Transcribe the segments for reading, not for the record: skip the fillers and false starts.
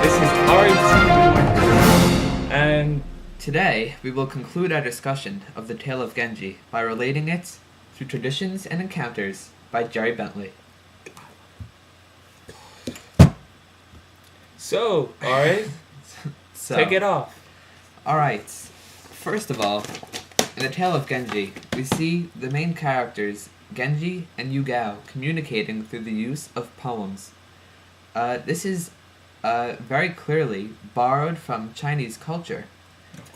This is RT, and Today, we will conclude our discussion of the tale of Genji by relating it through traditions and encounters by Jerry Bentley. so, alright, take it off. Alright, first of all, in the tale of Genji, we see the main characters, Genji and Yugao, communicating through the use of poems. This is very clearly borrowed from Chinese culture,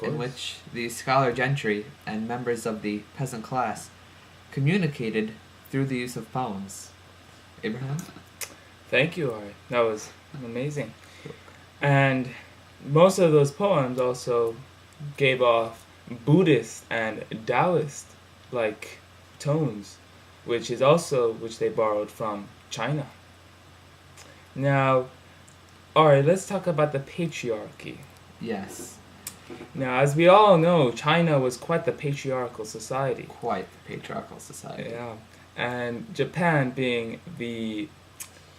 in which the scholar gentry and members of the peasant class communicated through the use of poems. Abraham? Thank you, Ari. That was amazing. And most of those poems also gave off Buddhist and Taoist like tones, which they borrowed from China. Now, alright, let's talk about the patriarchy. Yes. Now, as we all know, China was quite the patriarchal society. Quite the patriarchal society. Yeah. And Japan, being the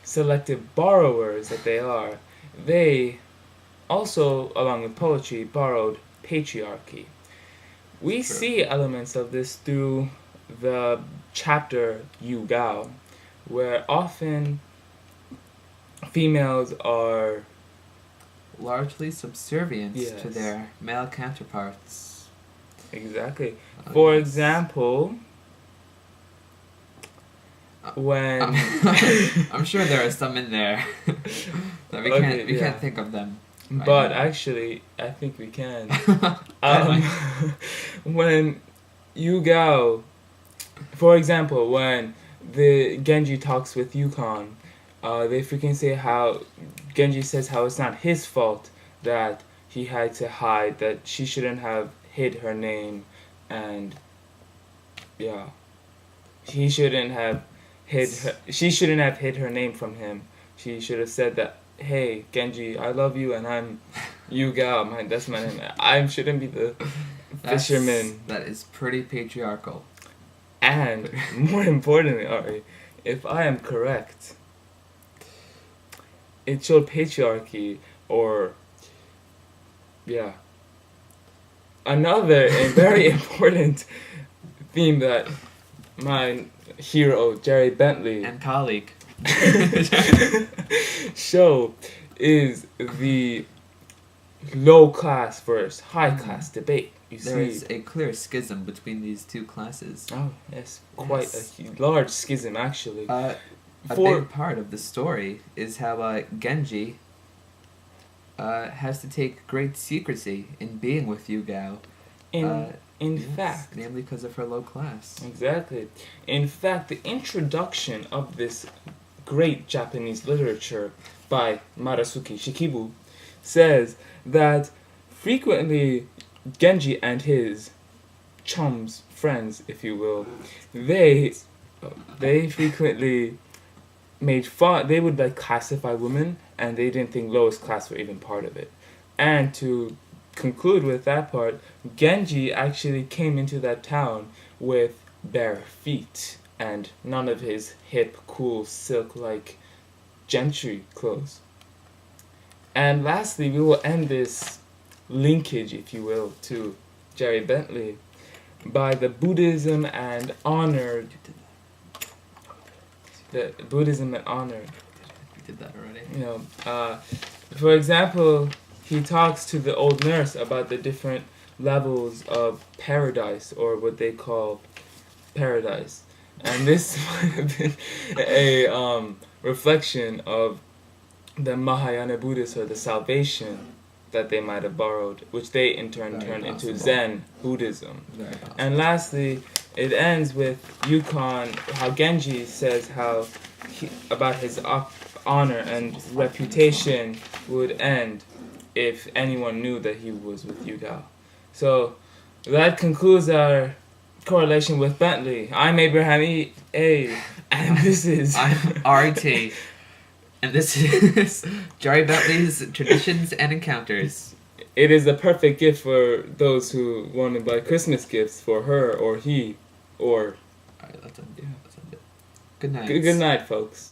selective borrowers that they are, they also, along with poetry, borrowed patriarchy. We see elements of this through the chapter Yu Gao, where often females are largely subservient Yes. to their male counterparts. exactly. Oh, For yes. example, when I'm sure there are some in there that we can't think of them. Right but now. actually, I think we can. When Yu Gao, for example, when the Genji talks with Yukon, they freaking say how Genji says how it's not his fault that he had to hide, that she shouldn't have hid her name, and yeah, she shouldn't have hid her name from him. She should have said that, hey Genji, I love you and I'm Yu Gao, that's my name. I shouldn't be the fisherman. That is pretty patriarchal. And more importantly, Ari, if I am correct, it showed patriarchy, or yeah. Another and very important theme that my hero Jerry Bentley And colleague. show is the low class versus high class debate. You There see, is a clear schism between these two classes. oh yes, quite a large schism actually. A For- big part of the story is how Genji has to take great secrecy in being with Yugao. In Yes, fact, namely because of her low class. exactly. In fact, the introduction of this great Japanese literature by Marasuki Shikibu says that frequently Genji and his chums, friends, if you will, they frequently made fun. They would like classify women, and they didn't think lowest class were even part of it. And to conclude with that part, Genji actually came into that town with bare feet and none of his hip, cool, silk-like gentry clothes. And lastly, we will end this linkage, if you will, to Jerry Bentley by the Buddhism and honor. The Buddhism and honor. We did that already. You know, for example, he talks to the old nurse about the different levels of paradise, or what they call paradise. And this might have been a reflection of the Mahayana Buddhists, or the salvation that they might have borrowed, which they in turn Very turned into possible. Zen Buddhism. Very possible. And lastly, it ends with Yukon, how Genji says how about his honor and reputation would end if anyone knew that he was with Yugao. So that concludes our correlation with Bentley. I'm Abraham A. And this is... I'm RT. And this is Jerry Bentley's Traditions and Encounters. It is the perfect gift for those who want to buy Christmas gifts for her or he or... Alright, let's end it. Good night. Good night, folks.